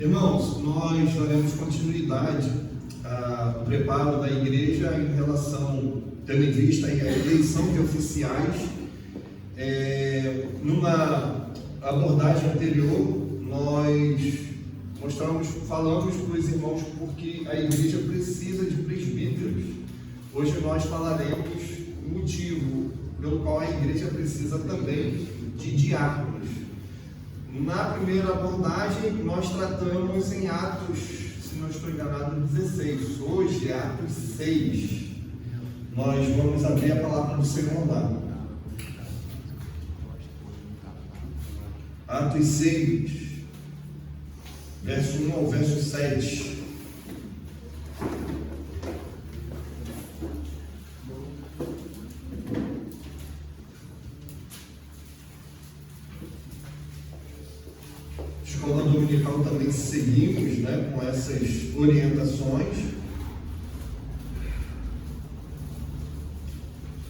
Irmãos, nós daremos continuidade ao preparo da igreja em relação, tendo em vista a eleição de oficiais. Numa abordagem anterior, nós falamos para os irmãos porque a igreja precisa de presbíteros. Hoje nós falaremos o motivo pelo qual a igreja precisa também de diáconos. Na primeira abordagem, nós tratamos em Atos, se não estou enganado, 16. Hoje é Atos 6. Nós vamos abrir a palavra do Senhor lá. Atos 6, verso 1 ao verso 7. Escola dominical também seguimos, com essas orientações.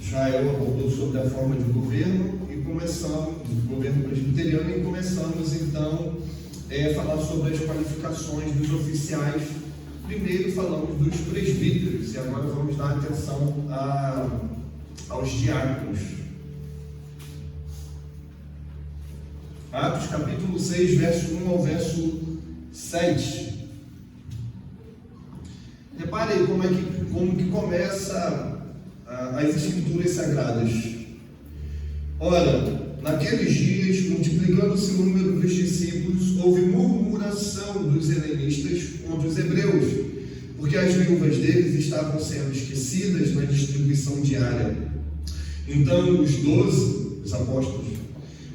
Israel abordou sobre a forma de governo governo presbiteriano, e começamos então a falar sobre as qualificações dos oficiais. Primeiro falamos dos presbíteros e agora vamos dar atenção aos diáconos. Atos capítulo 6, verso 1 ao verso 7. Repare aí como que começa as escrituras sagradas. Ora, naqueles dias, multiplicando-se o número dos discípulos, houve murmuração dos helenistas contra os hebreus, porque as viúvas deles estavam sendo esquecidas na distribuição diária. Então os 12, os apóstolos,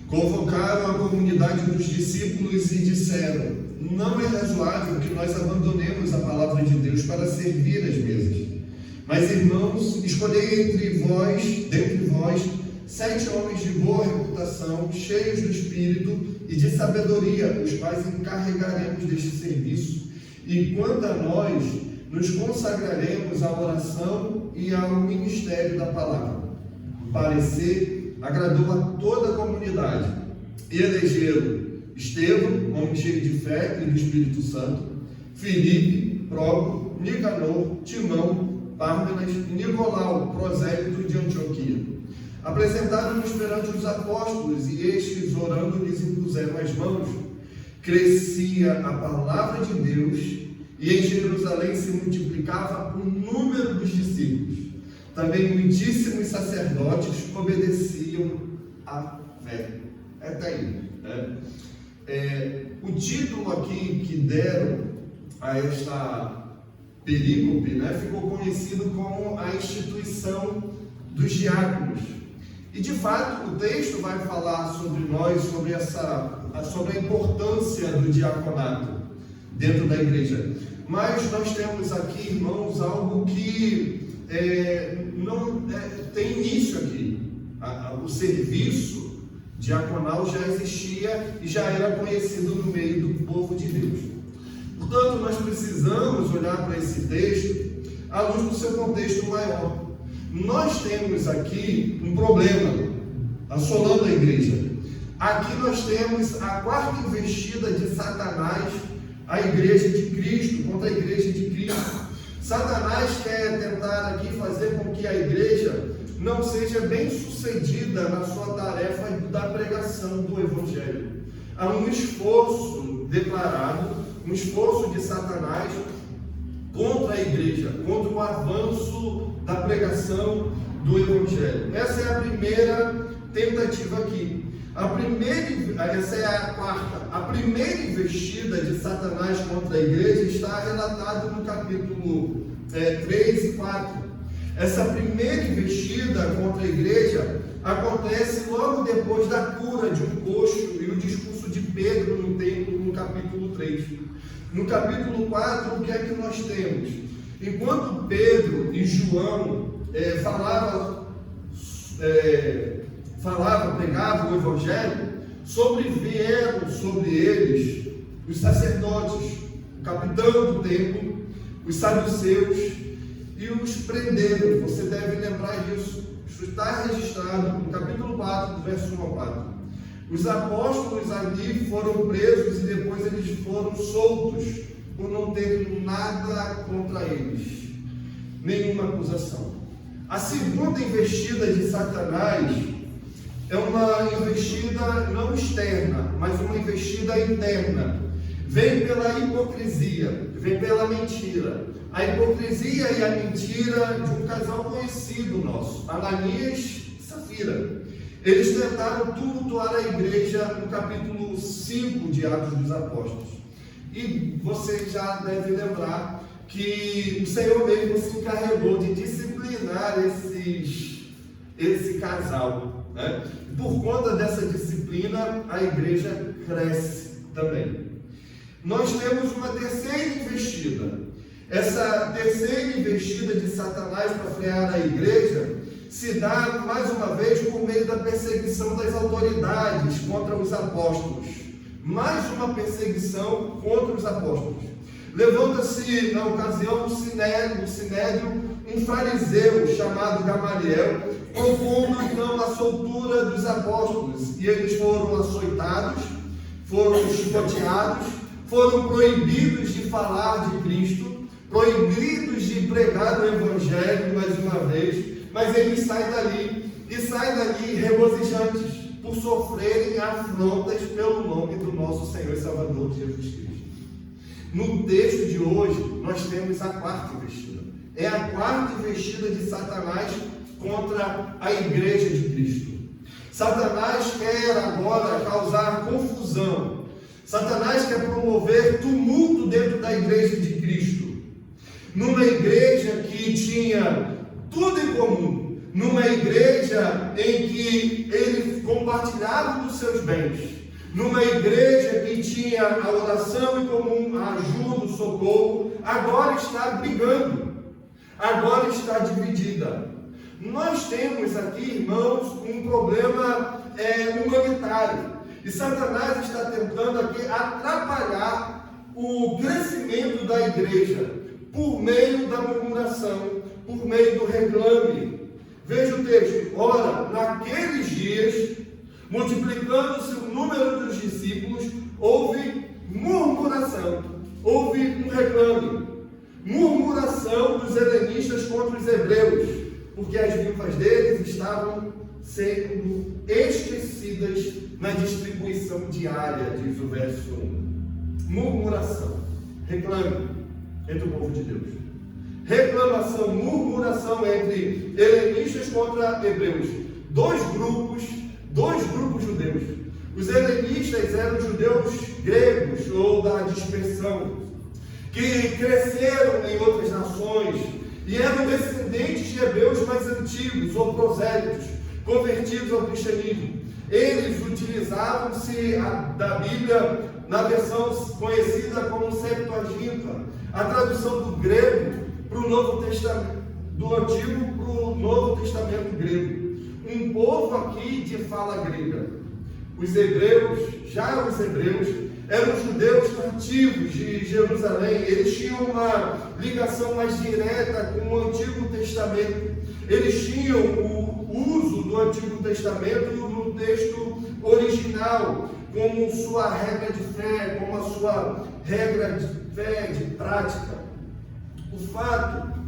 convocaram a comunidade dos discípulos e disseram: não é razoável que nós abandonemos a palavra de Deus para servir às mesas. Mas, irmãos, escolhei dentre vós 7 homens de boa reputação, cheios do Espírito e de sabedoria, os quais encarregaremos deste serviço. E quanto a nós, nos consagraremos à oração e ao ministério da palavra. O parecer agradou a toda a comunidade. E elegeram Estevão, homem cheio de fé e do Espírito Santo, Filipe, Prócoro, Nicanor, Timão, Pármenas e Nicolau, prosélito de Antioquia. Apresentaram-nos perante os apóstolos e estes, orando, lhes impuseram as mãos. Crescia a palavra de Deus e em Jerusalém se multiplicava o número dos discípulos. Também muitíssimos sacerdotes obedeciam à fé. Até aí. O título aqui que deram a esta perícope, ficou conhecido como a instituição dos diáconos. E de fato o texto vai falar sobre nós, sobre a importância do diaconato dentro da igreja. Mas nós temos aqui, irmãos, algo que não tem início aqui. O serviço diaconal já existia e já era conhecido no meio do povo de Deus. Portanto, nós precisamos olhar para esse texto à luz do seu contexto maior. Nós temos aqui um problema assolando a igreja. Aqui nós temos a quarta investida de Satanás à igreja de Cristo, contra a igreja de Cristo. Satanás quer tentar aqui fazer com que a igreja não seja bem sucedida na sua tarefa da pregação do Evangelho. Há um esforço declarado, um esforço de Satanás contra a igreja, contra o avanço da pregação do Evangelho. Essa é a primeira tentativa aqui. Essa é a quarta. A primeira investida de Satanás contra a igreja está relatada no capítulo 3 e 4. Essa primeira investida contra a igreja acontece logo depois da cura de um coxo e o discurso de Pedro no templo, no capítulo 3. No capítulo 4, o que é que nós temos? Enquanto Pedro e João pregavam o Evangelho, vieram sobre eles os sacerdotes, o capitão do templo, os saduceus, e os prenderam. Você deve lembrar disso. Isso está registrado no capítulo 4, do verso 1 ao 4. Os apóstolos ali foram presos e depois eles foram soltos por não terem nada contra eles, nenhuma acusação. A segunda investida de Satanás é uma investida não externa, mas uma investida interna. Vem pela hipocrisia, vem pela mentira. A hipocrisia e a mentira de um casal conhecido nosso, Ananias e Safira. Eles tentaram tumultuar a igreja no capítulo 5 de Atos dos Apóstolos. E você já deve lembrar que o Senhor mesmo se encarregou de disciplinar esse casal, né? Por conta dessa disciplina, a igreja cresce também. Nós temos uma terceira investida. Essa terceira investida de Satanás para frear a igreja se dá, mais uma vez, por meio da perseguição das autoridades contra os apóstolos. Mais uma perseguição contra os apóstolos. Levanta-se, na ocasião, no Sinédrio, um fariseu chamado Gamaliel, propondo então a soltura dos apóstolos. E eles foram açoitados, foram chicoteados, foram proibidos de falar de Cristo, proibidos de pregar o Evangelho mais uma vez, mas eles saem dali regozijantes por sofrerem afrontas pelo nome do nosso Senhor e Salvador Jesus Cristo. No texto de hoje, nós temos a quarta investida. É a quarta investida de Satanás contra a igreja de Cristo. Satanás quer agora causar confusão. Satanás quer promover tumulto dentro da igreja de Cristo. Numa igreja que tinha tudo em comum, numa igreja em que eles compartilhavam dos seus bens, numa igreja que tinha a oração em comum, a ajuda, o socorro, agora está brigando, agora está dividida. Nós temos aqui, irmãos, um problema humanitário, e Satanás está tentando aqui atrapalhar o crescimento da igreja, por meio da murmuração, por meio do reclame. Veja o texto. Ora, naqueles dias, multiplicando-se o número dos discípulos, houve murmuração, houve um reclame. Murmuração dos helenistas contra os hebreus, porque as viúvas deles estavam sendo esquecidas na distribuição diária, diz o verso 1. Murmuração, reclame entre o povo de Deus. Reclamação, murmuração entre helenistas contra hebreus. Dois grupos judeus. Os helenistas eram judeus gregos ou da dispersão, que cresceram em outras nações e eram descendentes de hebreus mais antigos ou prosélitos, convertidos ao cristianismo. Eles utilizavam-se da Bíblia na versão conhecida como Septuaginta, a tradução do grego para o Novo Testamento, do Antigo para o Novo Testamento grego. Um povo aqui de fala grega. Os hebreus eram judeus nativos de Jerusalém. Eles tinham uma ligação mais direta com o Antigo Testamento. Eles tinham o uso do Antigo Testamento no texto original, como sua regra de fé, como a sua regra de fé, de prática. O fato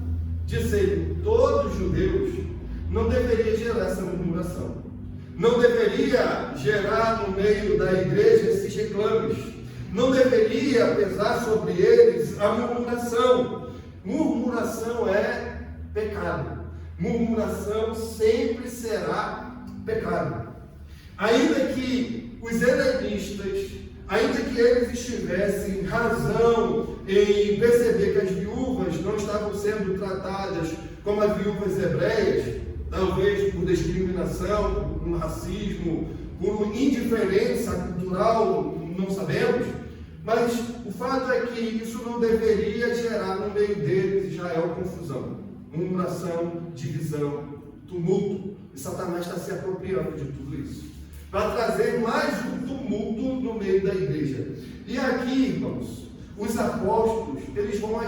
de serem todos judeus não deveria gerar essa murmuração. Não deveria gerar no meio da igreja esses reclames. Não deveria pesar sobre eles a murmuração. Murmuração é pecado. Murmuração sempre será pecado. Ainda que os helenistas, ainda que eles tivessem razão em perceber que as viúvas não estavam sendo tratadas como as viúvas hebreias, talvez por discriminação, por racismo, por indiferença cultural, não sabemos, mas o fato é que isso não deveria gerar no meio deles, Israel, confusão, murmuração, divisão, tumulto, e Satanás está se apropriando de tudo isso, para trazer mais um tumulto no meio da igreja. E aqui, irmãos, os apóstolos, eles vão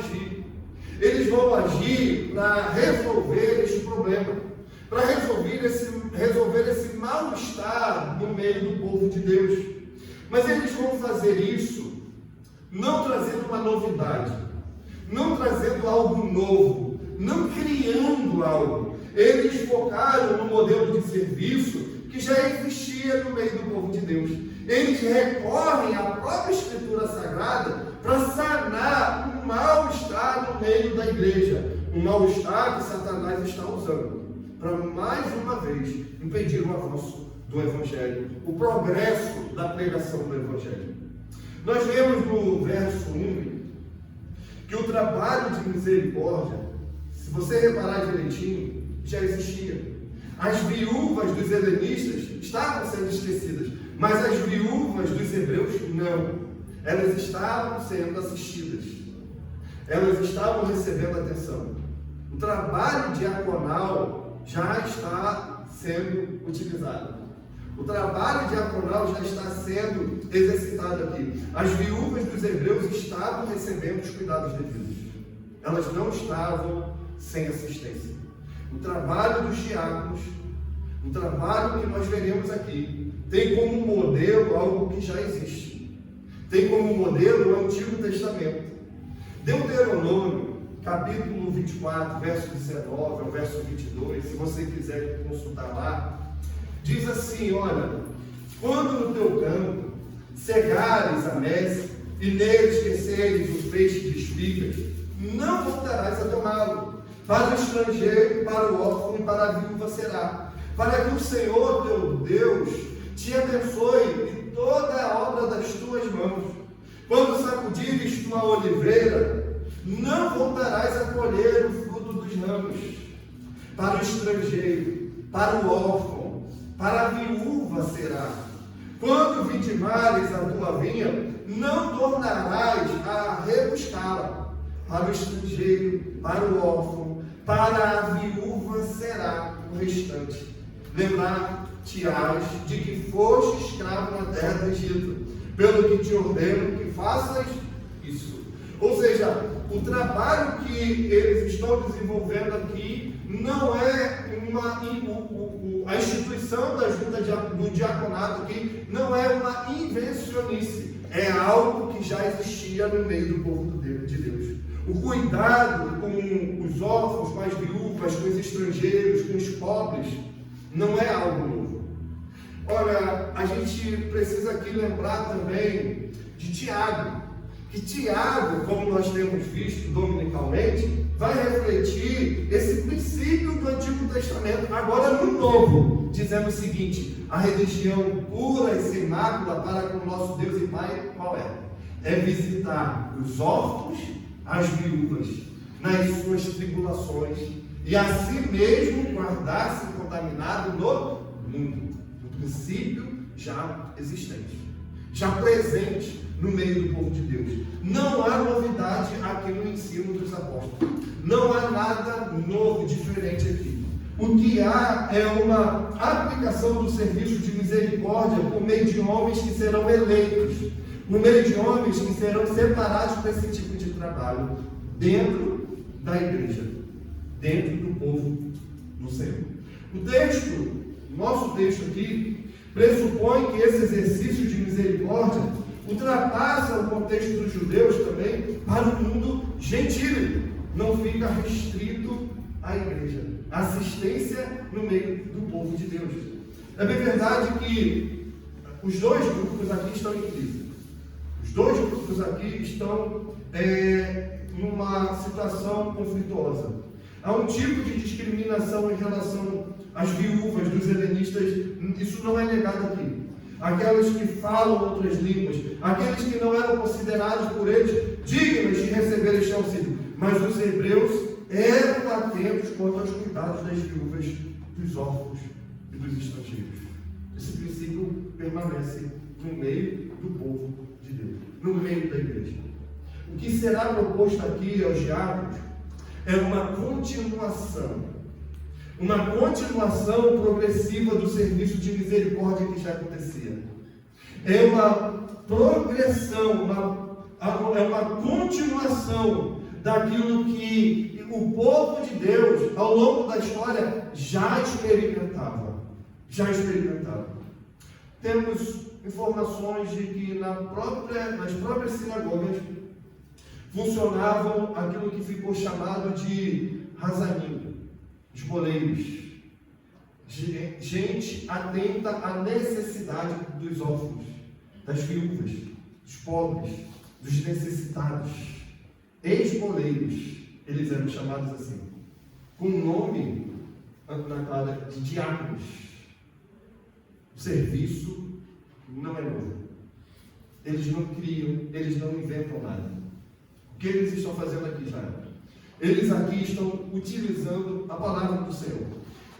agir para resolver este problema, para resolver esse mal-estar no meio do povo de Deus. Mas eles vão fazer isso não trazendo uma novidade, não trazendo algo novo, não criando algo. Eles focaram no modelo de serviço que já existia no meio do povo de Deus. Eles recorrem à própria Escritura Sagrada para sanar um mal-estar no meio da igreja. Um mal-estar que Satanás está usando para, mais uma vez, impedir o avanço do Evangelho, o progresso da pregação do Evangelho. Nós lemos no verso 1 que o trabalho de misericórdia, se você reparar direitinho, já existia. As viúvas dos helenistas estavam sendo esquecidas, mas as viúvas dos hebreus não. Elas estavam sendo assistidas. Elas estavam recebendo atenção. O trabalho diaconal já está sendo utilizado. O trabalho diaconal já está sendo exercitado aqui. As viúvas dos hebreus estavam recebendo os cuidados devidos. Elas não estavam sem assistência. O trabalho dos diáconos, o trabalho que nós veremos aqui, tem como modelo algo que já existe. Tem como modelo o Antigo Testamento. Deuteronômio, capítulo 24, verso 19 ao verso 22, se você quiser consultar lá, diz assim: olha, quando no teu campo cegares a messe e nele esqueceres os feixes de espigas, não voltarás a tomá-lo. Para o estrangeiro, para o órfão e para a viúva será. Para que o Senhor teu Deus te abençoe em toda a obra das tuas mãos. Quando sacudires tua oliveira, não voltarás a colher o fruto dos ramos. Para o estrangeiro, para o órfão, para a viúva será. Quando vitimares a tua vinha, não tornarás a rebuscá-la. Para o estrangeiro, para o órfão, para a viúva será o restante. Lembrar-te-ás de que foste escravo na terra do Egito, pelo que te ordeno que faças isso. Ou seja, o trabalho que eles estão desenvolvendo aqui não é a instituição da junta do diaconato aqui não é uma invencionice, é algo que já existia no meio do povo de Deus. O cuidado com os órfãos, com as viúvas, com os estrangeiros, com os pobres, não é algo novo. Olha, a gente precisa aqui lembrar também de Tiago, que Tiago, como nós temos visto dominicalmente, vai refletir esse princípio do Antigo Testamento, agora no Novo, dizendo o seguinte: a religião pura e sem mácula para com o nosso Deus e Pai, qual é? É visitar os órfãos, as viúvas, nas suas tribulações, e assim mesmo guardar-se contaminado no mundo, no princípio já existente, já presente no meio do povo de Deus. Não há novidade aqui no ensino dos apóstolos. Não há nada novo, diferente aqui. O que há é uma aplicação do serviço de misericórdia por meio de homens que serão eleitos, por meio de homens que serão separados para esse tipo de trabalho dentro da igreja, dentro do povo do Senhor. O texto, nosso texto aqui, pressupõe que esse exercício de misericórdia ultrapassa o contexto dos judeus também para o mundo gentil, não fica restrito à igreja, assistência no meio do povo de Deus. É bem verdade que os dois grupos aqui estão em crise, os dois grupos aqui estão numa situação conflituosa. Há um tipo de discriminação em relação às viúvas dos helenistas, isso não é negado aqui. Aquelas que falam outras línguas, aqueles que não eram considerados por eles dignos de receber este auxílio. Mas os hebreus eram atentos quanto aos cuidados das viúvas, dos órfãos e dos estrangeiros. Esse princípio permanece no meio do povo de Deus, no meio da igreja. O que será proposto aqui aos diáconos é uma continuação progressiva do serviço de misericórdia que já acontecia. É uma progressão, é uma continuação daquilo que o povo de Deus, ao longo da história, já experimentava. Temos informações de que nas próprias sinagogas funcionavam aquilo que ficou chamado de Hazanim, os boleiros. Gente atenta à necessidade dos órfãos, das viúvas, dos pobres, dos necessitados. Ex-boleiros, eles eram chamados assim, com o nome de diáconos. O serviço não é novo. Eles não criam, eles não inventam nada. O que eles estão fazendo aqui já? Eles aqui estão utilizando a palavra do Senhor.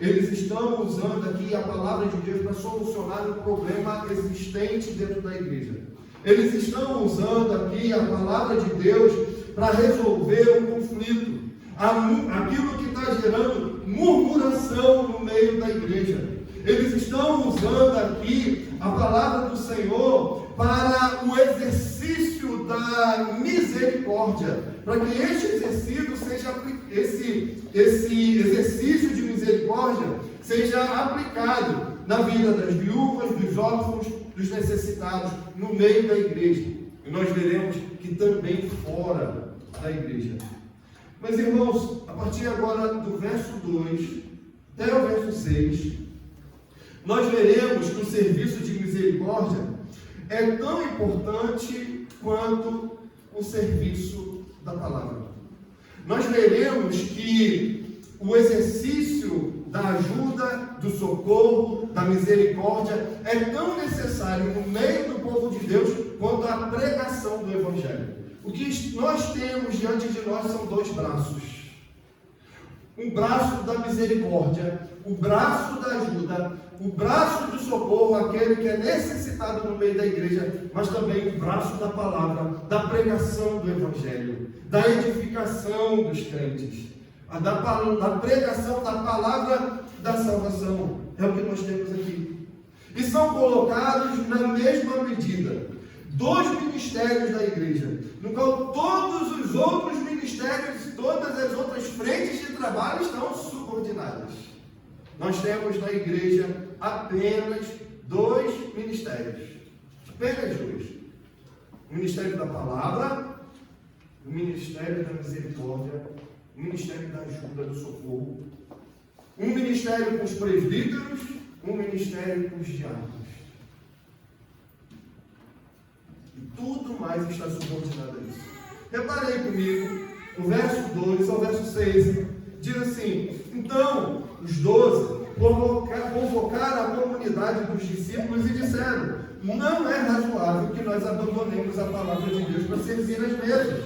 Eles estão usando aqui a palavra de Deus para solucionar um problema existente dentro da igreja. Eles estão usando aqui a palavra de Deus para resolver um conflito. Aquilo que está gerando murmuração no meio da igreja. Eles estão usando aqui a palavra do Senhor para o exercício da misericórdia, para que este exercício de misericórdia seja aplicado na vida das viúvas, dos órfãos, dos necessitados, no meio da igreja. E nós veremos que também fora da igreja. Mas, irmãos, a partir agora do verso 2 até o verso 6, nós veremos que o serviço de misericórdia é tão importante quanto o serviço da palavra. Nós veremos que o exercício da ajuda, do socorro, da misericórdia é tão necessário no meio do povo de Deus quanto a pregação do Evangelho. O que nós temos diante de nós são dois braços. Um braço da misericórdia, o braço da ajuda, o braço do socorro, aquele que é necessitado no meio da igreja, mas também o braço da palavra, da pregação do Evangelho, da edificação dos crentes, da pregação da palavra da salvação. É o que nós temos aqui. E são colocados na mesma medida dois ministérios da igreja, no qual todos os outros ministérios e todas as outras frentes de trabalho estão subordinadas. Nós temos na igreja apenas dois ministérios. Apenas dois. O ministério da palavra, o ministério da misericórdia, o ministério da ajuda, do socorro. Um ministério com os presbíteros, um ministério com os diáconos. E tudo mais está subordinado a isso. Reparei comigo, o verso 2 ao verso 6, diz assim: então, os 12 convocaram a comunidade dos discípulos e disseram: não é razoável que nós abandonemos a palavra de Deus para servir as mesas.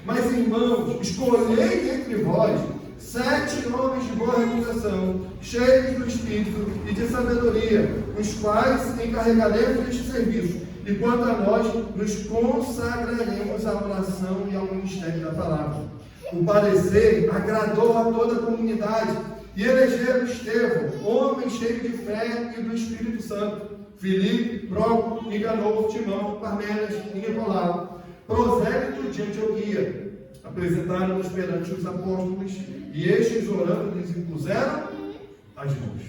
Mas, irmãos, escolhei entre vós 7 homens de boa reputação, cheios do Espírito e de sabedoria, os quais encarregaremos este serviço. E quanto a nós, nos consagraremos à oração e ao ministério da palavra. O parecer agradou a toda a comunidade e elegeram Estevão, homem cheio de fé e do Espírito Santo, Filipe, Prócopo, Nicanor, Timão, Parmenas e Nicolau, prosélito de Antioquia. Apresentaram-nos perante os apóstolos e estes, orando, lhes impuseram as mãos.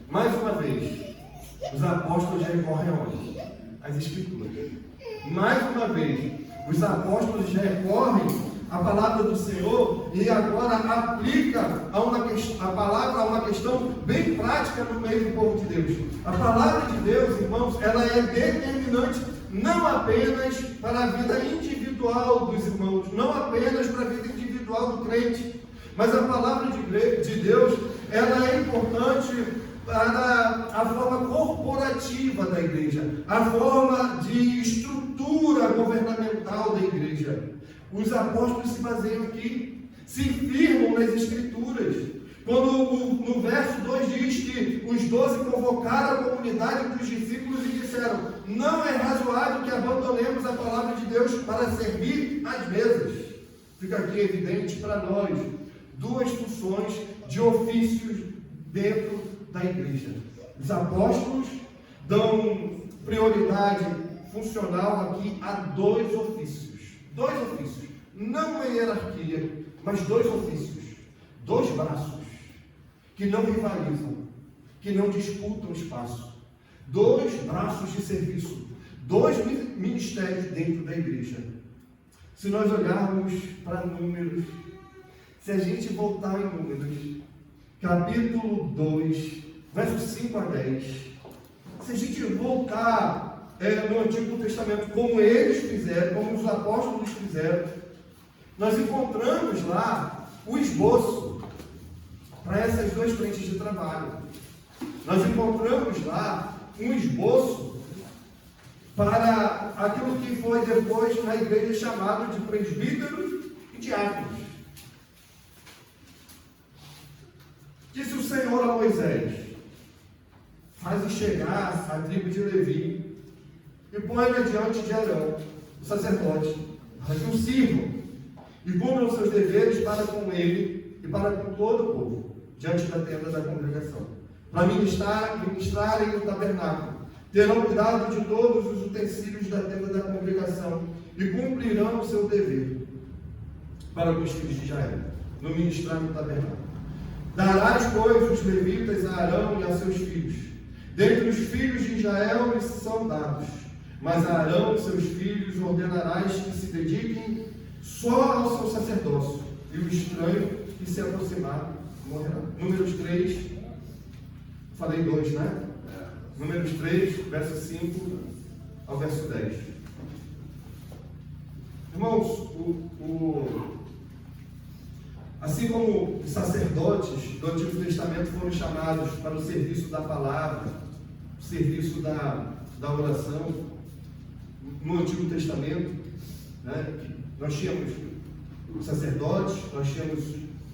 Mais uma vez, os apóstolos já recorrem aonde? Às Escrituras. Mais uma vez, os apóstolos já recorrem à palavra do Senhor e agora aplica a palavra a uma questão bem prática no meio do povo de Deus. A palavra de Deus, irmãos, ela é determinante não apenas para a vida individual dos irmãos, não apenas para a vida individual do crente, mas a palavra de Deus, ela é importante para a forma corporativa da igreja, a forma de estrutura governamental da igreja. Os apóstolos se baseiam aqui, se firmam nas Escrituras. Quando no verso 2 diz que os 12 convocaram a comunidade dos discípulos e disseram: não é razoável que abandonemos a palavra de Deus para servir às mesas. Fica aqui evidente para nós duas funções de ofícios dentro da igreja. Os apóstolos dão prioridade funcional aqui a dois ofícios. não uma hierarquia, mas dois ofícios, dois braços, que não rivalizam, que não disputam espaço, dois braços de serviço, dois ministérios dentro da igreja. Se nós olharmos para Números, se a gente voltar em Números, capítulo 2, versos 5 a 10, se a gente voltar no Antigo Testamento, como eles fizeram, como os apóstolos fizeram, nós encontramos lá o esboço para essas duas frentes de trabalho. Nós encontramos lá um esboço para aquilo que foi depois na igreja chamado de presbíteros e diáconos. Disse o Senhor a Moisés: faz chegar a tribo de Levi e põe-a diante de Arão, o sacerdote, para que o sirvam e cumpram seus deveres para com ele e para com todo o povo, diante da tenda da congregação, para ministrarem no tabernáculo. Terão cuidado de todos os utensílios da tenda da congregação e cumprirão o seu dever para com os filhos de Israel, no ministrar no tabernáculo. Darás, pois, os levitas a Arão e a seus filhos. Dentre os filhos de Israel lhes são dados, mas a Arão e seus filhos ordenarás que se dediquem só ao seu sacerdócio, e o estranho que se aproximar morrerá. Números 3, falei 2, né? Números 3, verso 5 ao verso 10. Irmãos, assim como os sacerdotes do Antigo Testamento foram chamados para o serviço da palavra, o serviço da oração, no Antigo Testamento, né, nós tínhamos os sacerdotes, nós tínhamos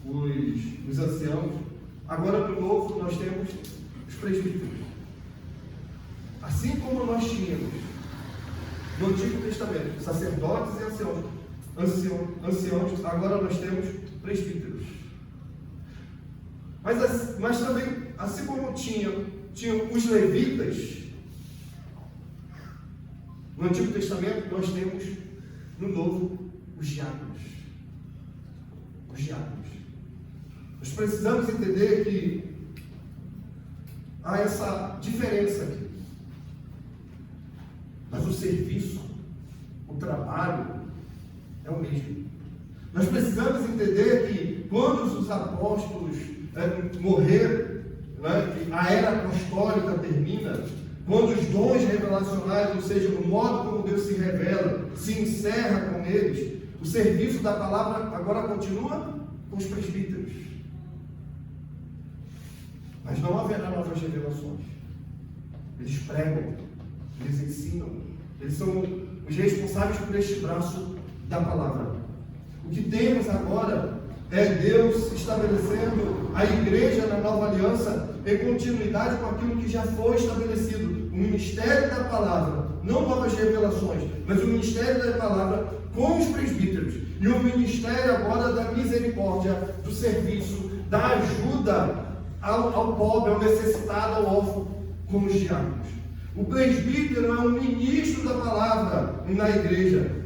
os anciãos, agora no Novo nós temos os presbíteros. Assim como nós tínhamos no Antigo Testamento sacerdotes e anciãos, agora nós temos presbíteros. Mas também, assim como tinham os levitas, no Antigo Testamento nós temos no Novo os diáconos. Os diáconos. Nós precisamos entender que há essa diferença aqui. Mas o serviço, o trabalho é o mesmo. Nós precisamos entender que quando os apóstolos morreram, né, a era apostólica termina, quando os dons revelacionais, ou seja, o modo como Deus se revela, se encerra com eles, o serviço da palavra agora continua com os presbíteros. Mas não haverá novas revelações. Eles pregam, eles ensinam, eles são os responsáveis por este braço da palavra. O que temos agora é Deus estabelecendo a igreja na nova aliança em continuidade com aquilo que já foi estabelecido. O ministério da palavra, não novas revelações, mas o ministério da palavra com os presbíteros. E o ministério agora da misericórdia, do serviço, da ajuda ao pobre, ao necessitado, ao órfão, com os diáconos. O presbítero é um ministro da palavra na igreja,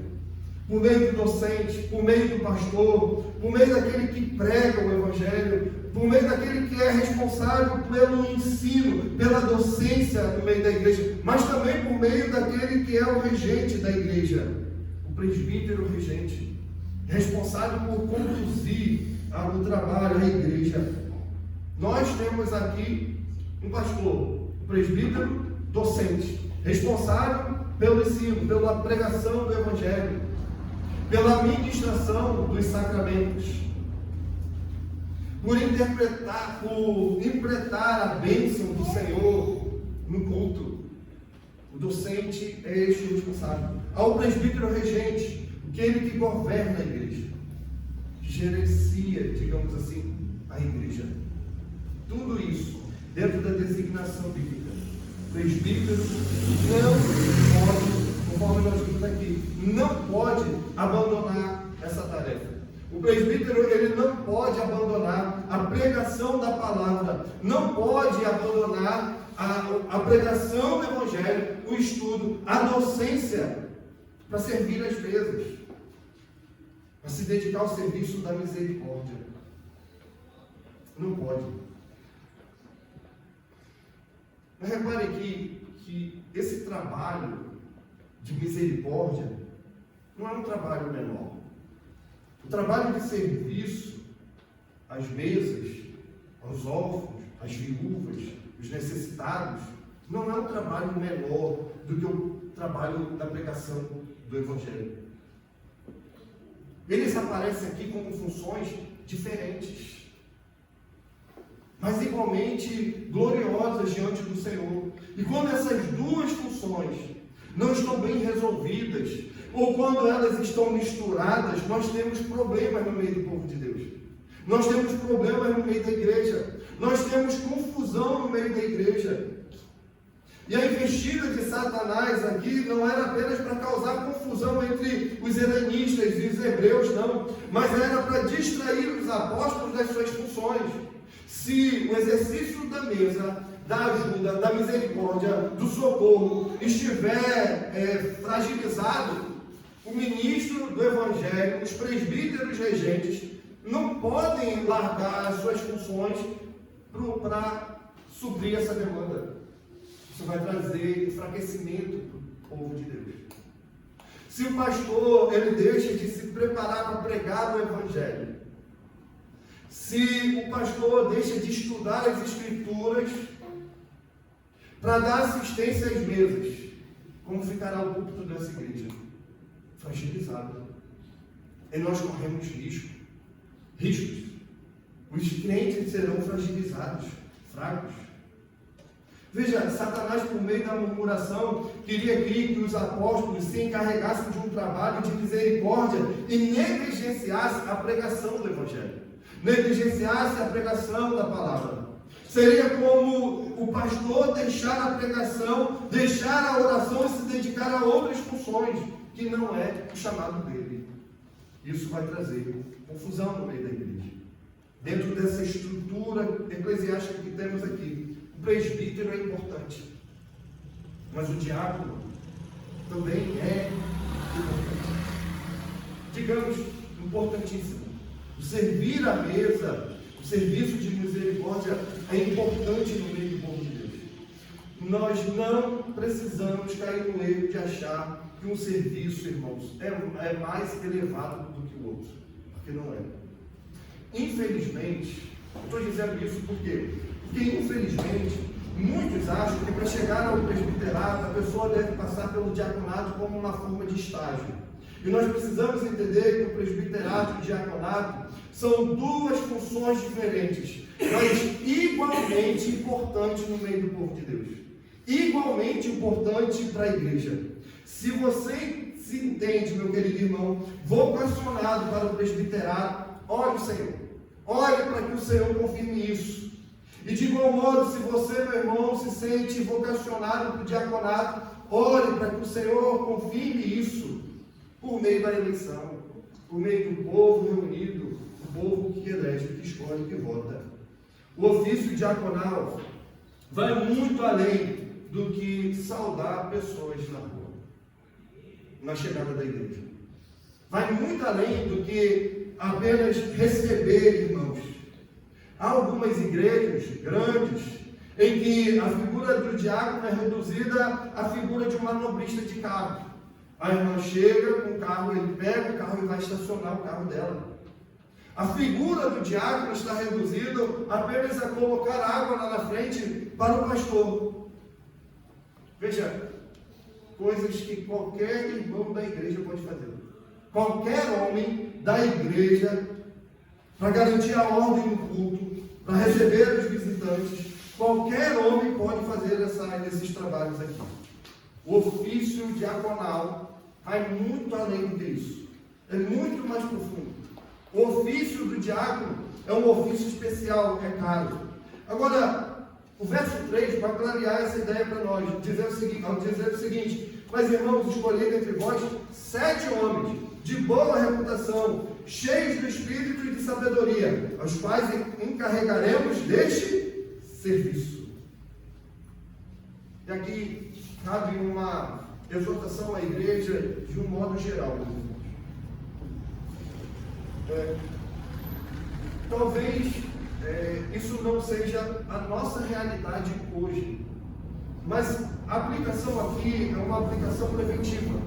por meio do docente, por meio do pastor, por meio daquele que prega o evangelho, por meio daquele que é responsável pelo ensino, pela docência no meio da igreja, mas também por meio daquele que é o regente da igreja, o presbítero regente, responsável por conduzir o trabalho, a igreja. Nós temos aqui um pastor, o presbítero docente, responsável pelo ensino, pela pregação do evangelho, pela administração dos sacramentos, por interpretar a bênção do Senhor no culto. O docente é este o responsável. Ao presbítero regente, aquele que governa a igreja, que gerencia, digamos assim, a igreja. Tudo isso dentro da designação bíblica. O presbítero não pode, conforme nós vimos aqui, não pode abandonar essa tarefa. O presbítero, ele não pode abandonar a pregação da palavra, não pode abandonar a pregação do evangelho, o estudo, a docência, para servir às mesas, para se dedicar ao serviço da misericórdia. Não pode. Mas repare que esse trabalho de misericórdia não é um trabalho menor. O trabalho de serviço às mesas, aos órfãos, às viúvas, os necessitados, não é um trabalho menor do que o trabalho da pregação do Evangelho. Eles aparecem aqui como funções diferentes, mas igualmente gloriosas diante do Senhor. E quando essas duas funções não estão bem resolvidas, ou quando elas estão misturadas, nós temos problemas no meio do povo de Deus. Nós temos problemas no meio da igreja. Nós temos confusão no meio da igreja. E a investida de Satanás aqui não era apenas para causar confusão entre os helenistas e os hebreus, não. Mas era para distrair os apóstolos das suas funções. Se o exercício da mesa, da ajuda, da misericórdia, do socorro estiver fragilizado, o ministro do Evangelho, os presbíteros regentes, não podem largar as suas funções para suprir essa demanda. Isso vai trazer enfraquecimento para o povo de Deus. Se o pastor ele deixa de se preparar para pregar o Evangelho, se o pastor deixa de estudar as Escrituras para dar assistência às mesas, como ficará o púlpito dessa igreja? Fragilizado. E nós corremos riscos. Os crentes serão fragilizados, fracos. Veja, Satanás, por meio da murmuração, queria que os apóstolos se encarregassem de um trabalho de misericórdia e negligenciassem a pregação do Evangelho, negligenciassem a pregação da palavra. Seria como o pastor deixar a pregação, deixar a oração e se dedicar a outras funções, que não é o chamado dele. Isso vai trazer confusão no meio da igreja. Dentro dessa estrutura eclesiástica que temos aqui, o presbítero é importante, mas o diácono também é importante. Digamos, importantíssimo. O servir à mesa, o serviço de misericórdia é importante no meio do povo de Deus. Nós não precisamos cair no erro de achar que um serviço, irmãos, é mais elevado do que o outro, porque não é. Infelizmente, estou dizendo isso por quê? Porque, infelizmente, muitos acham que para chegar ao presbiterato, a pessoa deve passar pelo diaconato como uma forma de estágio. E nós precisamos entender que o presbiterato e o diaconato são duas funções diferentes, mas igualmente importantes no meio do povo de Deus. Igualmente importante para a igreja. Se você se entende, meu querido irmão, vocacionado para o presbiterato, ore o Senhor. Ore para que o Senhor confirme isso. E de igual modo, se você, meu irmão, se sente vocacionado para o diaconato, ore para que o Senhor confirme isso por meio da eleição, por meio do povo reunido, o povo que elege, que escolhe, que vota. O ofício diaconal vai muito além do que saudar pessoas na rua, na chegada da igreja. Vai muito além do que apenas receber irmãos. Há algumas igrejas grandes em que a figura do diácono é reduzida à figura de um manobrista de carro. A irmã chega com o carro, ele pega o carro e vai estacionar o carro dela. A figura do diácono está reduzida apenas a colocar água lá na frente para o pastor. Veja, coisas que qualquer irmão da igreja pode fazer. Qualquer homem da igreja, para garantir a ordem do culto, para receber os visitantes, qualquer homem pode fazer esses trabalhos aqui. O ofício diaconal vai muito além do que isso. É muito mais profundo. O ofício do diácono é um ofício especial, é caro. Agora, o verso 3 vai clarear essa ideia para nós, dizendo o seguinte: mas irmãos, escolhei entre vós 7 homens de boa reputação, cheios do espírito e de sabedoria, aos quais encarregaremos deste serviço. E aqui cabe uma exortação à igreja de um modo geral, meus irmãos. Talvez isso não seja a nossa realidade hoje, mas a aplicação aqui é uma aplicação preventiva.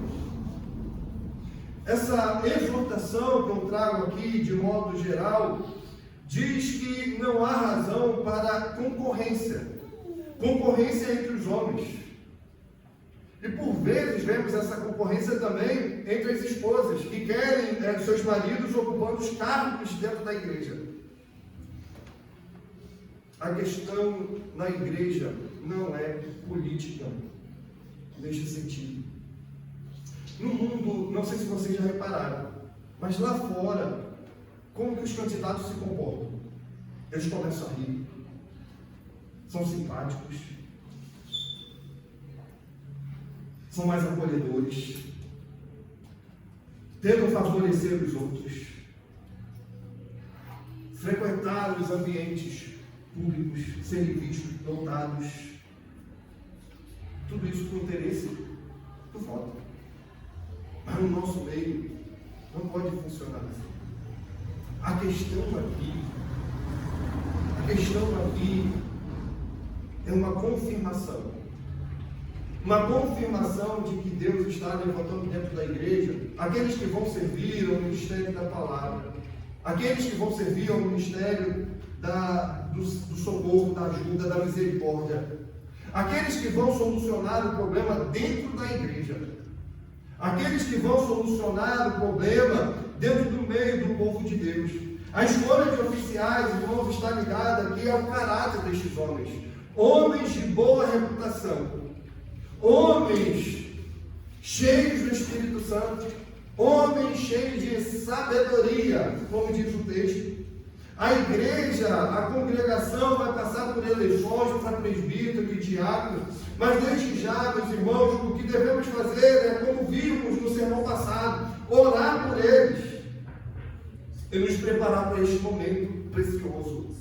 Essa exortação que eu trago aqui, de modo geral, diz que não há razão para concorrência entre os homens. E por vezes vemos essa concorrência também entre as esposas, que querem seus maridos ocupando os cargos dentro da igreja. A questão na igreja não é política, neste sentido. No mundo, não sei se vocês já repararam, mas lá fora, como que os candidatos se comportam? Eles começam a rir, são simpáticos, são mais acolhedores, tentam favorecer os outros, frequentar os ambientes públicos, serem vistos, notados, tudo isso com interesse do voto. Mas no nosso meio não pode funcionar assim. A questão aqui é uma confirmação de que Deus está levantando dentro da igreja aqueles que vão servir ao ministério da palavra, aqueles que vão servir ao ministério do socorro, da ajuda, da misericórdia, aqueles que vão solucionar o problema dentro da igreja, aqueles que vão solucionar o problema dentro do meio do povo de Deus. A escolha de oficiais, irmãos, está ligada aqui ao caráter destes homens. Homens de boa reputação, homens cheios do Espírito Santo, homens cheios de sabedoria, como diz o texto. A igreja, a congregação vai passar por eleições para presbítero e diácono, mas desde já, meus irmãos, o que devemos fazer é, como vimos no sermão passado, orar por eles e nos preparar para este momento precioso.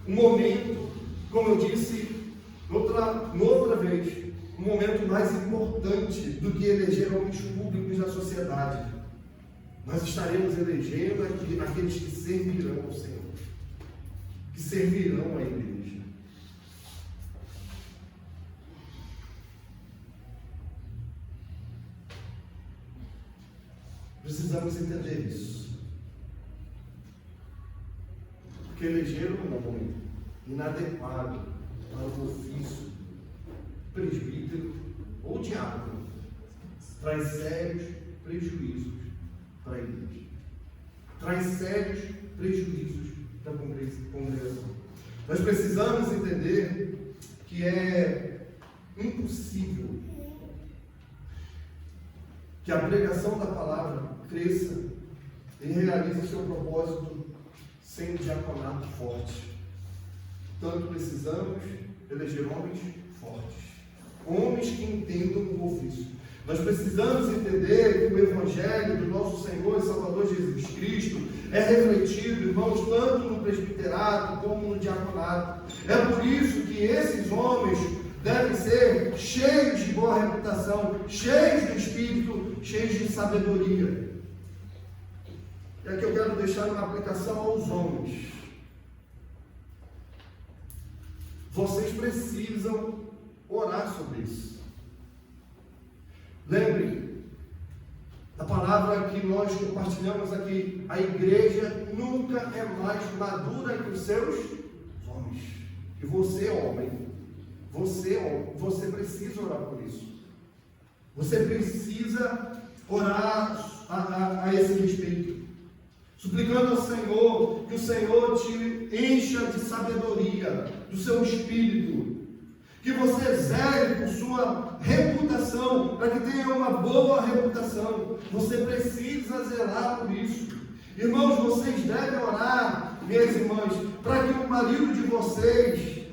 Um momento, como eu disse outra vez, um momento mais importante do que eleger homens públicos na sociedade. Nós estaremos elegendo aqueles que servirão ao Senhor, que servirão à igreja. Precisamos entender isso. Porque eleger um homem inadequado para o ofício, presbítero ou diácono, traz sérios prejuízos para a igreja, traz sérios prejuízos para a congregação. Nós precisamos entender que é impossível que a pregação da palavra cresça e realize seu propósito sem um diaconato forte. Portanto, precisamos eleger homens fortes, homens que entendam o ofício. Nós precisamos entender que o Evangelho do nosso Senhor e Salvador Jesus Cristo é refletido, irmãos, tanto no presbiterato como no diaconato. É por isso que esses homens devem ser cheios de boa reputação, cheios do Espírito, cheios de sabedoria. E aqui eu quero deixar uma aplicação aos homens. Vocês precisam orar sobre isso. Lembrem, a palavra que nós compartilhamos aqui, a igreja nunca é mais madura que os seus homens. E você, homem, você precisa orar por isso. Você precisa orar a esse respeito, suplicando ao Senhor que o Senhor te encha de sabedoria do seu espírito, que você zele por sua reputação, para que tenha uma boa reputação. Você precisa zelar por isso. Irmãos, vocês devem orar, minhas irmãs, para que o marido de vocês,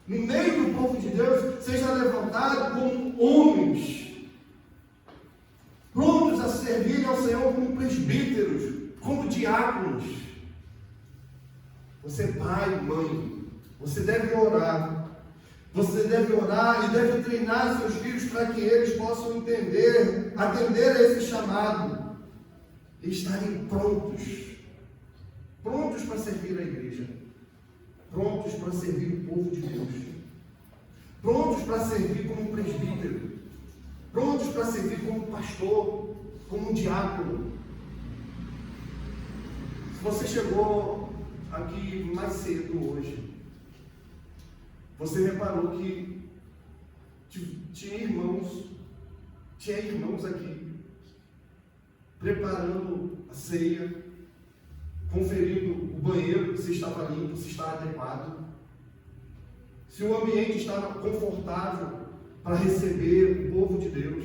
no meio do povo de Deus, seja levantado como homens, prontos a servir ao Senhor como presbíteros, como diáconos. Você, pai, mãe, você deve orar. Você deve orar e deve treinar seus filhos para que eles possam atender a esse chamado. e estarem prontos para servir a igreja, prontos para servir o povo de Deus, prontos para servir como presbítero, prontos para servir como pastor, como diácono. Se você chegou aqui mais cedo hoje, você reparou que tinha irmãos aqui preparando a ceia, conferindo o banheiro, se estava limpo, se estava adequado, se o ambiente estava confortável para receber o povo de Deus.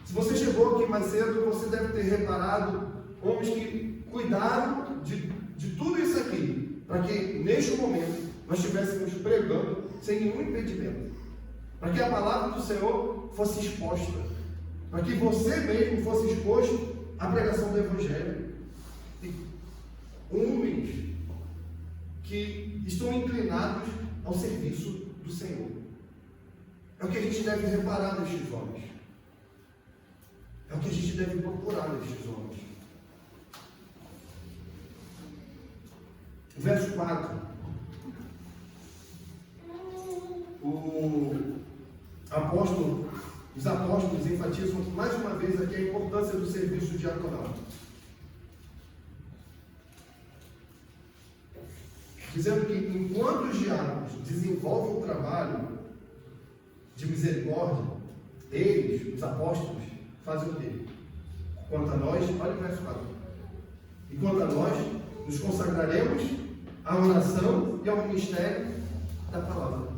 Se você chegou aqui mais cedo, você deve ter reparado homens que cuidaram de tudo isso aqui, para que neste momento nós estivéssemos pregando sem nenhum impedimento, para que a palavra do Senhor fosse exposta, para que você mesmo fosse exposto à pregação do Evangelho. E homens que estão inclinados ao serviço do Senhor. É o que a gente deve reparar nestes homens. É o que a gente deve procurar nestes homens. Verso 4. Os apóstolos enfatizam mais uma vez aqui a importância do serviço diaconal, dizendo que enquanto os diáconos desenvolvem o trabalho de misericórdia, eles, os apóstolos, fazem o quê? Quanto a nós, olha o verso 4. Enquanto a nós, nos consagraremos à oração e ao ministério da palavra.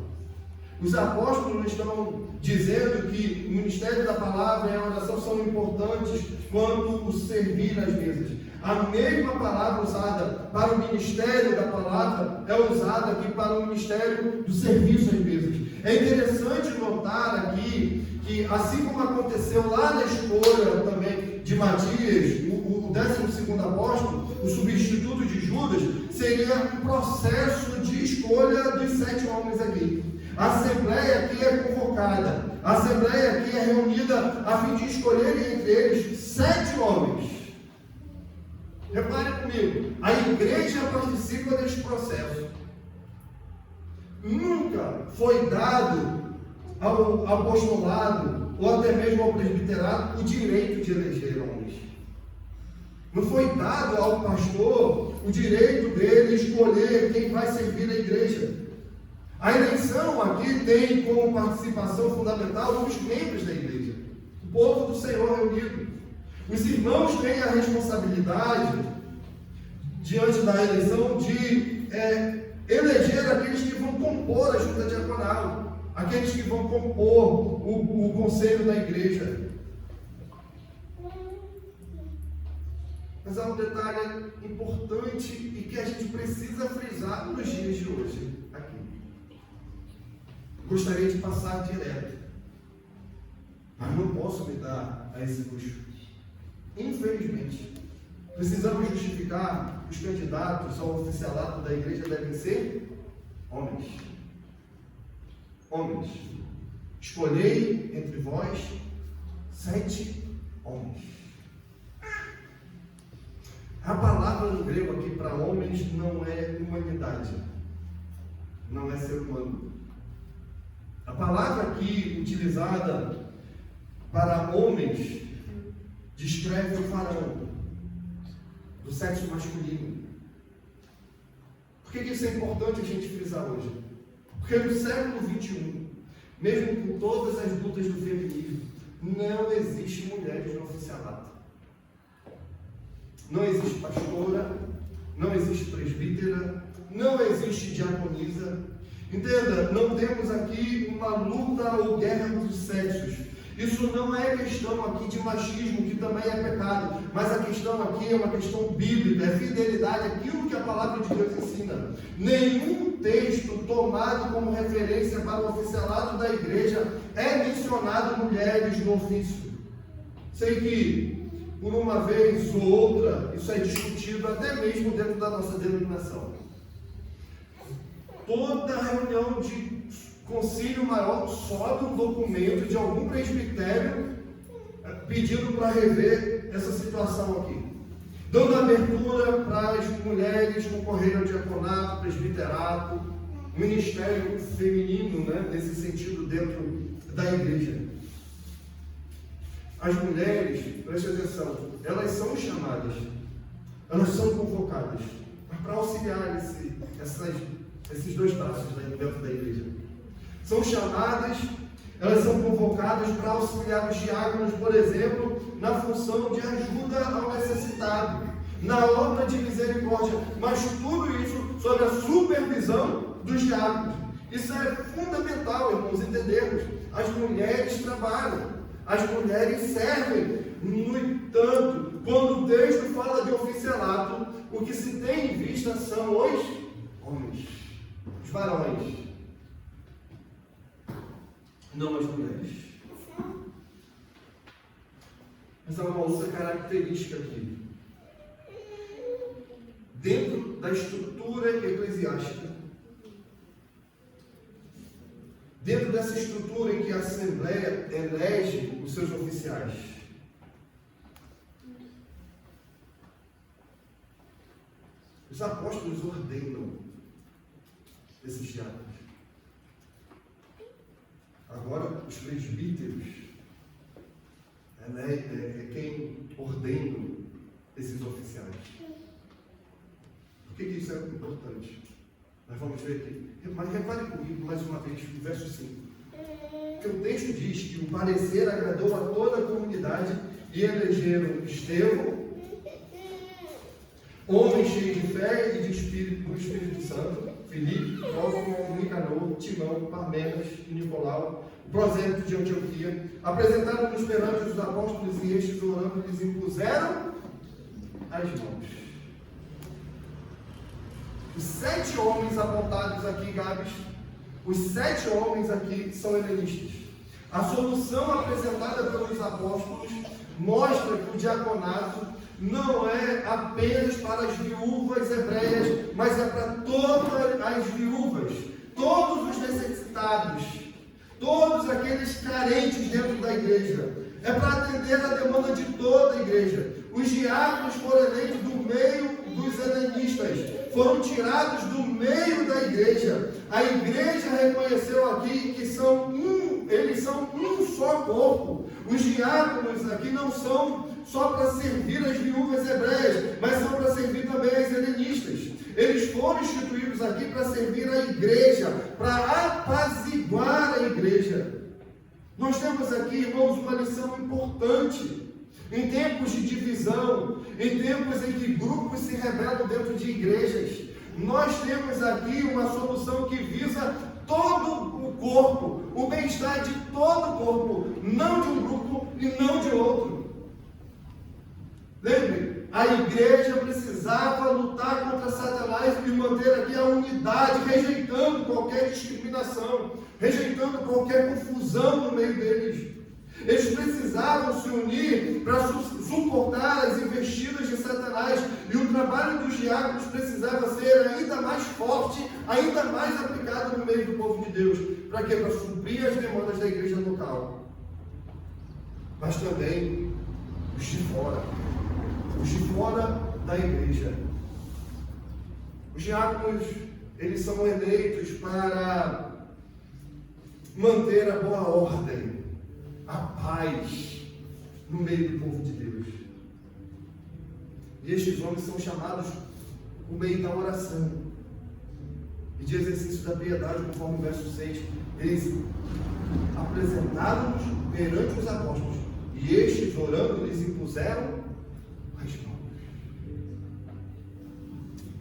Os apóstolos estão dizendo que o ministério da palavra e a oração são importantes quanto o servir às mesas. A mesma palavra usada para o ministério da palavra é usada aqui para o ministério do serviço às mesas. É interessante notar aqui que, assim como aconteceu lá na escolha também de Matias, o 12º apóstolo, o substituto de Judas, seria um processo de escolha dos 7 homens aqui. A assembleia aqui é convocada, a assembleia aqui é reunida a fim de escolher entre eles 7 homens. Repare comigo, a igreja participa deste processo. Nunca foi dado ao apostolado ou até mesmo ao presbiterado o direito de eleger homens. Não foi dado ao pastor o direito dele escolher quem vai servir a igreja. A eleição aqui tem como participação fundamental os membros da igreja, o povo do Senhor reunido. Os irmãos têm a responsabilidade, diante da eleição, de eleger aqueles que vão compor a junta diaconal, aqueles que vão compor o conselho da igreja. Mas há um detalhe importante e que a gente precisa frisar nos dias de hoje aqui. Gostaria de passar direto, mas não posso me dar a esse luxo. Infelizmente, precisamos justificar os candidatos ao oficialato da igreja devem ser homens. Homens. Escolhei entre vós 7 homens. A palavra no grego aqui para homens não é humanidade, não é ser humano. A palavra aqui utilizada para homens descreve o faraó do sexo masculino. Por que isso é importante a gente frisar hoje? Porque no século XXI, mesmo com todas as lutas do feminismo, não existe mulheres no oficialato. Não existe pastora, não existe presbítera, não existe diaconisa. Entenda, não temos aqui uma luta ou guerra dos sexos. Isso não é questão aqui de machismo, que também é pecado, mas a questão aqui é uma questão bíblica, é fidelidade àquilo que a palavra de Deus ensina. Nenhum texto tomado como referência para o oficialato da igreja é mencionado mulheres no ofício. Sei que, por uma vez ou outra, isso é discutido até mesmo dentro da nossa denominação. Toda reunião de concílio maior sobe um documento de algum presbitério pedindo para rever essa situação aqui, dando abertura para as mulheres concorrerem ao diaconato, presbiterato, ministério feminino, né, nesse sentido dentro da igreja. As mulheres, preste atenção, elas são chamadas, elas são convocadas para auxiliar esses dois braços dentro da igreja. São chamadas, elas são convocadas para auxiliar os diáconos, por exemplo, na função de ajuda ao necessitado, na obra de misericórdia, mas tudo isso sob a supervisão dos diáconos. Isso é fundamental, irmãos, entendermos. As mulheres trabalham, as mulheres servem. No entanto, quando o texto fala de oficialato, o que se tem em vista são os homens, os varões, não as mulheres. Mas há uma outra característica aqui. Dentro da estrutura eclesiástica, dentro dessa estrutura em que a Assembleia elege os seus oficiais, os apóstolos ordenam esses diáconos. Agora, os presbíteros é quem ordena esses oficiais. Por que isso é importante? Nós vamos ver aqui. Mas repare comigo mais uma vez, no verso 5. Que o texto diz que o parecer agradou a toda a comunidade e elegeram Estevão, homem cheio de fé e do Espírito Santo, Filipe, Próximo, Nicanor, Timão, Parmenas e Nicolau, o prosélito de Antioquia, apresentaram-nos perante os apóstolos e estes, orando, lhes impuseram as mãos. Os 7 homens apontados aqui, Gabs, os 7 homens aqui são helenistas. A solução apresentada pelos apóstolos mostra que o diaconato não é apenas para as viúvas hebreias, mas é para todas as viúvas, todos os necessitados, todos aqueles carentes dentro da igreja. É para atender a demanda de toda a igreja. Os diáconos foram eleitos do meio dos helenistas, foram tirados do meio da igreja. A igreja reconheceu aqui que eles são um só corpo. Os diáconos aqui não são só para servir as viúvas hebreias, mas são para servir também as helenistas. Eles foram instituídos aqui para servir a igreja, para apaziguar a igreja. Nós temos aqui, irmãos, uma lição importante. Em tempos de divisão, em tempos em que grupos se rebelam dentro de igrejas, nós temos aqui uma solução que visa todo o corpo, o bem-estar de todo o corpo, não de um grupo e não de outro. Lembre, a igreja precisava lutar contra Satanás e manter aqui a unidade, rejeitando qualquer discriminação, rejeitando qualquer confusão no meio deles. Eles precisavam se unir para suportar as investidas de Satanás, e o trabalho dos diáconos precisava ser ainda mais forte, ainda mais aplicado no meio do povo de Deus. Para quê? Para suprir as demandas da igreja local, mas também os de fora da igreja. Os diáconos, eles são eleitos para manter a boa ordem, a paz no meio do povo de Deus. E estes homens são chamados por meio da oração e de exercício da piedade, conforme o verso 6. Eles apresentaram-nos perante os apóstolos, e estes, orando, lhes impuseram as mãos.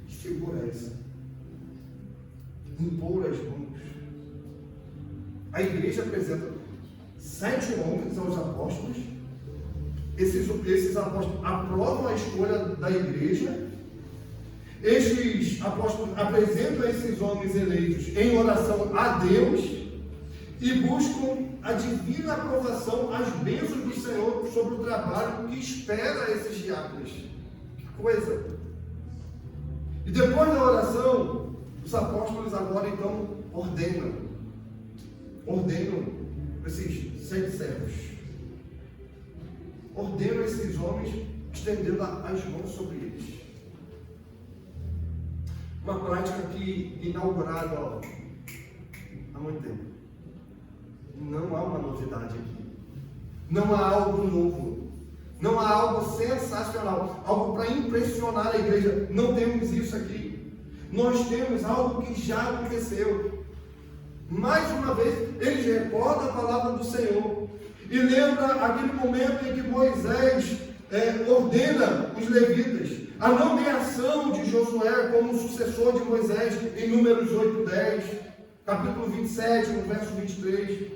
Que figura é essa? Impor as mãos. A igreja apresenta 7 homens aos apóstolos. Esses apóstolos aprovam a escolha da igreja. Estes apóstolos apresentam esses homens eleitos em oração a Deus e buscam a divina aprovação, as bênçãos do Senhor sobre o trabalho que espera esses diáconos. Que coisa! E depois da oração, os apóstolos agora então ordenam esses 7 servos. ordeno a esses homens, estendendo as mãos sobre eles. Uma prática que inaugurada há muito tempo. Não há uma novidade aqui. Não há algo novo. Não há algo sensacional. Algo para impressionar a igreja. Não temos isso aqui. Nós temos algo que já aconteceu. Mais uma vez, eles recordam a palavra do Senhor. E lembra aquele momento em que Moisés ordena os levitas. A nomeação de Josué como sucessor de Moisés em Números 8:10, capítulo 27, no verso 23.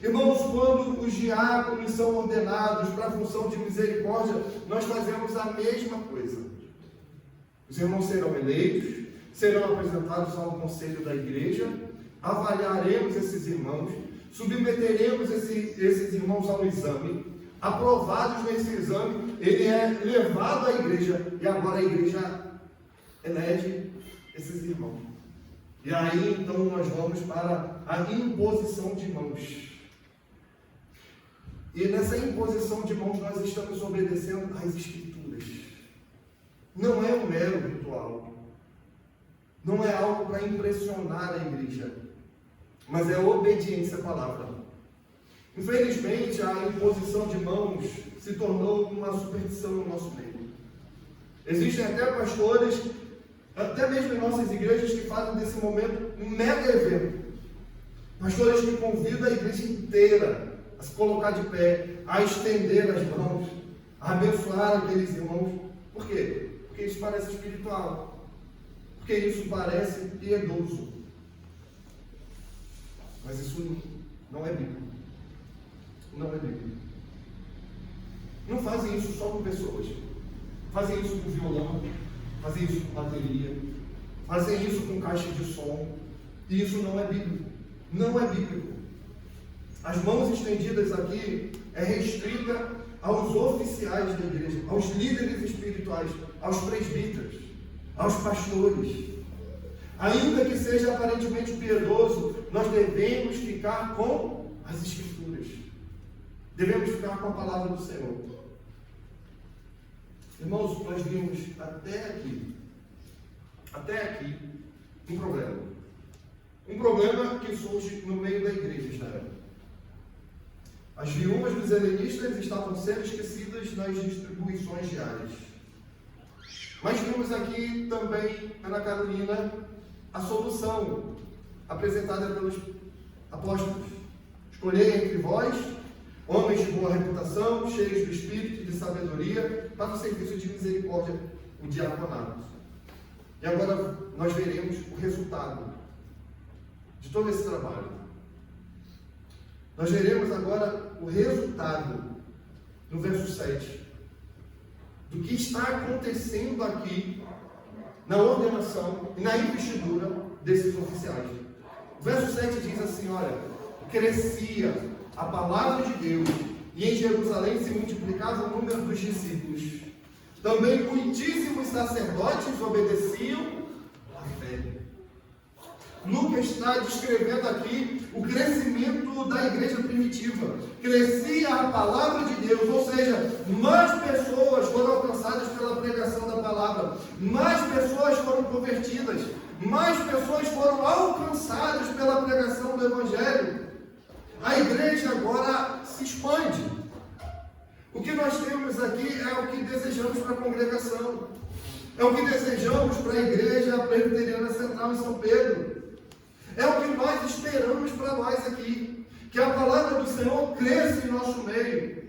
Irmãos, quando os diáconos são ordenados para a função de misericórdia, nós fazemos a mesma coisa. Os irmãos serão eleitos, serão apresentados ao conselho da igreja, avaliaremos esses irmãos, submeteremos esses irmãos ao exame. Aprovados nesse exame, ele é levado à igreja, e agora a igreja elege esses irmãos. E aí então nós vamos para a imposição de mãos. E nessa imposição de mãos nós estamos obedecendo às Escrituras. Não é um mero ritual. Não é algo para impressionar a igreja, mas é obediência à palavra. Infelizmente, a imposição de mãos se tornou uma superstição no nosso meio. Existem até pastores, até mesmo em nossas igrejas, que fazem desse momento um mega evento. Pastores que convidam a igreja inteira a se colocar de pé, a estender as mãos, a abençoar aqueles irmãos. Por quê? Porque isso parece espiritual. Porque isso parece piedoso. Mas isso não é bíblico. Não é bíblico. Não fazem isso só com pessoas. Fazem isso com violão, fazem isso com bateria, fazem isso com caixa de som. E isso não é bíblico. Não é bíblico. As mãos estendidas aqui é restrita aos oficiais da igreja, aos líderes espirituais, aos presbíteros, aos pastores. Ainda que seja aparentemente piedoso, nós devemos ficar com as Escrituras. Devemos ficar com a palavra do Senhor. Irmãos, nós vimos até aqui, um problema. Um problema que surge no meio da igreja, Israel. As viúvas dos helenistas estavam sendo esquecidas nas distribuições diárias. Mas vimos aqui também, Ana Carolina, a solução apresentada pelos apóstolos. Escolhei entre vós homens de boa reputação, cheios do espírito e de sabedoria, para o serviço de misericórdia, o diaconato. E agora nós veremos o resultado de todo esse trabalho. Nós veremos agora o resultado, no verso 7, do que está acontecendo aqui na ordenação e na investidura desses oficiais. O verso 7 diz assim, olha, crescia a palavra de Deus e em Jerusalém se multiplicava o número dos discípulos. Também muitíssimos sacerdotes obedeciam à fé. Lucas está descrevendo aqui o crescimento da igreja primitiva. Crescia a palavra de Deus, ou seja, mais pessoas foram alcançadas pela pregação da palavra, mais pessoas foram convertidas, mais pessoas foram alcançadas pela pregação do Evangelho. A igreja agora se expande. O que nós temos aqui é o que desejamos para a congregação. É o que desejamos para a igreja presbiteriana central em São Pedro. É o que nós esperamos para nós aqui. Que a palavra do Senhor cresça em nosso meio.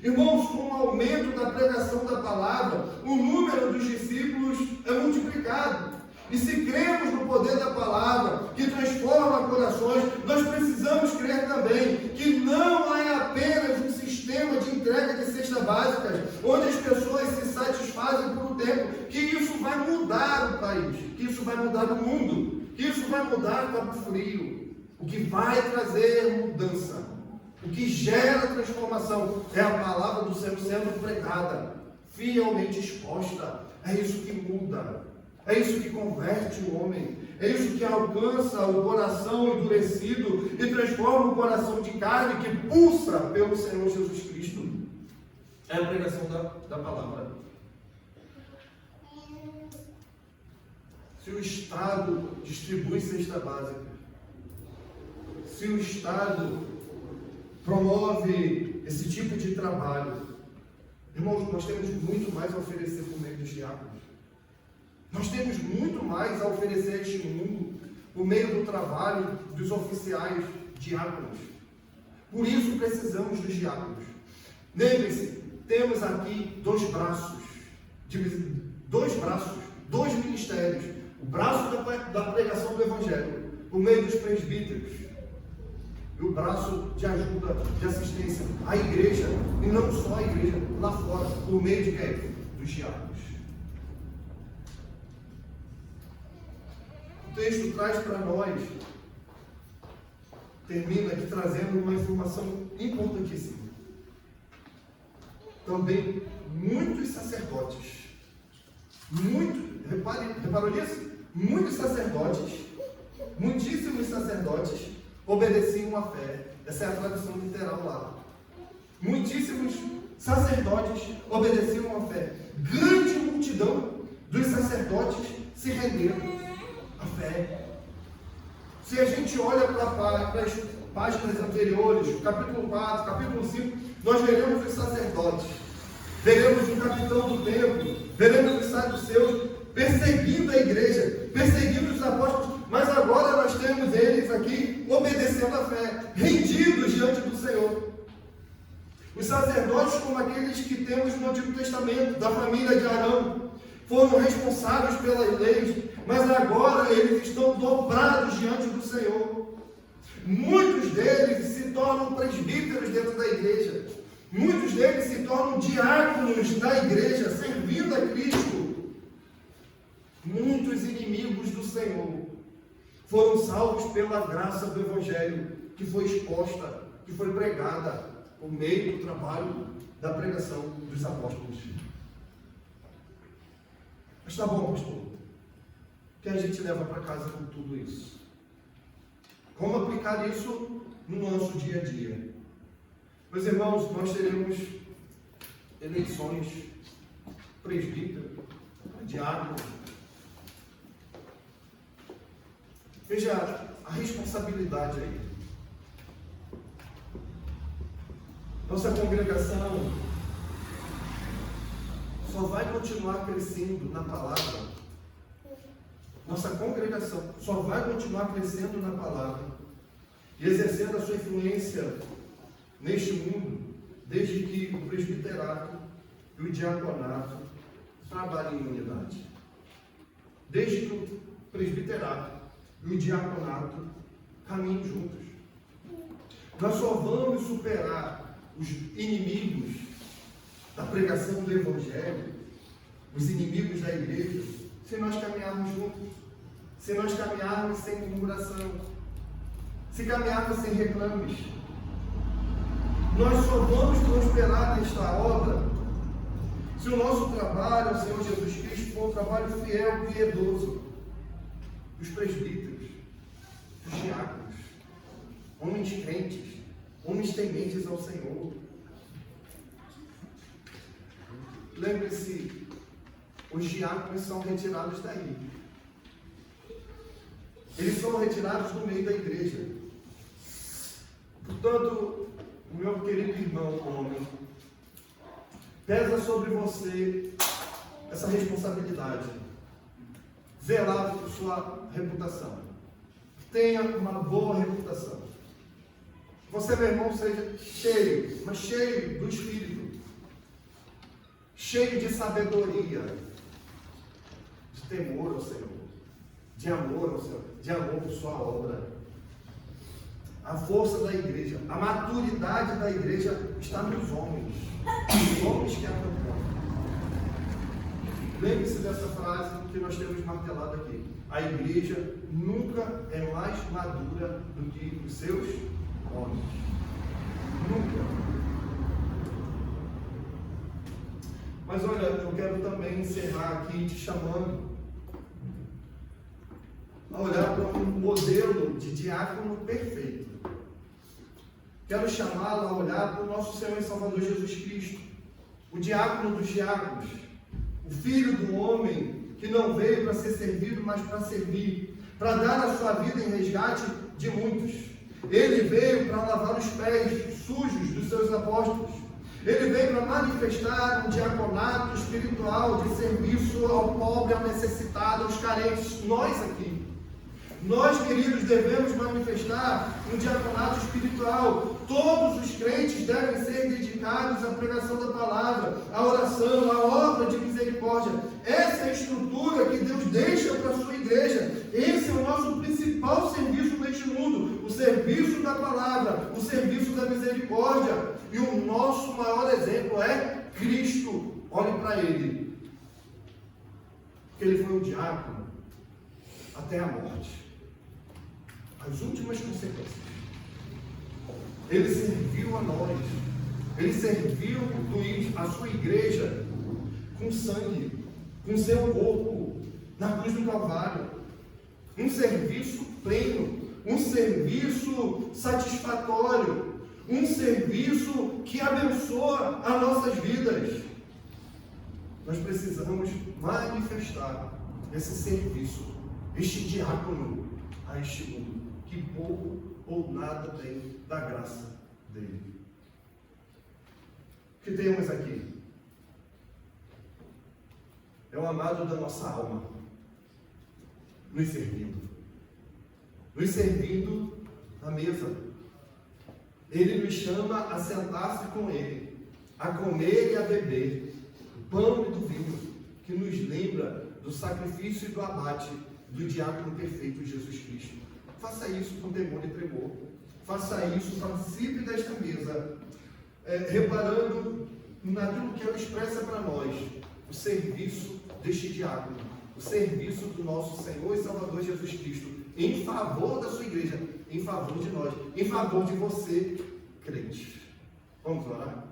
Irmãos, com o aumento da pregação da palavra, o número dos discípulos é multiplicado. E se cremos no poder da palavra, que transforma corações, nós precisamos crer também que não é apenas um sistema de entrega de cestas básicas, onde as pessoas se satisfazem por um tempo, que isso vai mudar o país, que isso vai mudar o mundo, que isso vai mudar o Cabo Frio. O que vai trazer mudança, o que gera transformação, é a palavra do Senhor sendo pregada, fielmente exposta. É isso que muda. É isso que converte o homem, é isso que alcança o coração endurecido e transforma o coração de carne que pulsa pelo Senhor Jesus Cristo. é a pregação da palavra. Se o Estado distribui cesta básica, se o Estado promove esse tipo de trabalho, irmãos, nós temos muito mais a oferecer por meio dos diáconos. Nós temos muito mais a oferecer a este mundo por meio do trabalho dos oficiais diáconos. Por isso precisamos dos diáconos. Lembre-se, temos aqui dois braços, dois ministérios. O braço da pregação do Evangelho, por meio dos presbíteros, e o braço de ajuda, de assistência à igreja, e não só à igreja, lá fora, por meio de quem? Dos diáconos. O texto traz para nós, termina aqui trazendo uma informação importantíssima. Também muitos sacerdotes, reparou nisso? Muitíssimos sacerdotes obedeciam à fé. Essa é a tradução literal lá. Muitíssimos sacerdotes obedeciam à fé. Grande multidão dos sacerdotes se renderam à fé. Se a gente olha para as páginas anteriores, capítulo 4, capítulo 5, nós veremos os sacerdotes, veremos o capitão do templo, veremos os saduceus perseguindo a igreja, perseguindo os apóstolos, mas agora nós temos eles aqui obedecendo à fé, rendidos diante do Senhor. Os sacerdotes, como aqueles que temos no Antigo Testamento, da família de Arão, foram responsáveis pelas leis, mas agora eles estão dobrados diante do Senhor. Muitos deles se tornam presbíteros dentro da igreja. Muitos deles se tornam diáconos da igreja, servindo a Cristo. Muitos inimigos do Senhor foram salvos pela graça do Evangelho, que foi exposta, que foi pregada por meio do trabalho da pregação dos apóstolos. Mas está bom, pastor. O que a gente leva para casa com tudo isso? Como aplicar isso no nosso dia a dia? Meus irmãos, nós teremos eleições, presbítero, diácono. Veja a responsabilidade aí. Nossa congregação só vai continuar crescendo na palavra. Nossa congregação só vai continuar crescendo na palavra e exercendo a sua influência neste mundo, desde que o presbiterato e o diaconato trabalhem em unidade. Desde que o presbiterato e o diaconato caminhem juntos. Nós só vamos superar os inimigos da pregação do Evangelho, os inimigos da igreja, se nós caminharmos juntos, se nós caminharmos sem murmuração, se caminharmos sem reclames. Nós só vamos prosperar nesta obra se o nosso trabalho ao Senhor Jesus Cristo for um trabalho fiel, piedoso. Os presbíteros, os diáconos, homens crentes, homens tementes ao Senhor. Lembre-se, os diáconos são retirados daí. Eles são retirados do meio da igreja. Portanto, o meu querido irmão, homem, pesa sobre você essa responsabilidade. Zelar por sua reputação. Tenha uma boa reputação. Você, meu irmão, seja cheio, mas cheio do Espírito. Cheio de sabedoria, de temor ao Senhor, de amor ao Senhor, de amor por sua obra. A força da igreja, a maturidade da igreja está nos homens que acompanham. Lembre-se dessa frase que nós temos martelado aqui. A igreja nunca é mais madura do que os seus homens. Nunca. Mas olha, eu quero também encerrar aqui te chamando a olhar para um modelo de diácono perfeito. Quero chamá-lo a olhar para o nosso Senhor e Salvador Jesus Cristo. o diácono dos diáconos, o filho do homem que não veio para ser servido, mas para servir, para dar a sua vida em resgate de muitos. Ele veio para lavar os pés sujos dos seus apóstolos. Ele veio para manifestar um diaconato espiritual de serviço ao pobre, ao necessitado, aos carentes. Nós aqui. Nós, queridos, devemos manifestar um diaconato espiritual. Todos os crentes devem ser dedicados à pregação da palavra, à oração, à obra de misericórdia. Essa é a estrutura que Deus deixa para a sua igreja. Esse é o nosso principal serviço neste mundo, o serviço da palavra, o serviço da misericórdia. E o nosso maior exemplo é Cristo. Olhe para Ele. Porque Ele foi um diácono até a morte. As últimas consequências. Ele serviu a nós. Ele serviu a sua igreja com sangue, com seu corpo, na cruz do Calvário. Um serviço pleno, um serviço satisfatório, um serviço que abençoa as nossas vidas. Nós precisamos manifestar esse serviço, este diácono a este mundo, que pouco ou nada tem da graça dele. O que temos aqui? É o amado da nossa alma, nos servindo na mesa. Ele nos chama a sentar-se com Ele, a comer e a beber do pão e do vinho, que nos lembra do sacrifício e do abate do diácono perfeito Jesus Cristo. Faça isso com temor e tremor. Faça isso, participe desta mesa, reparando naquilo que ela expressa para nós, o serviço deste diácono, o serviço do nosso Senhor e Salvador Jesus Cristo, em favor da sua igreja, em favor de nós, em favor de você, crente. Vamos orar?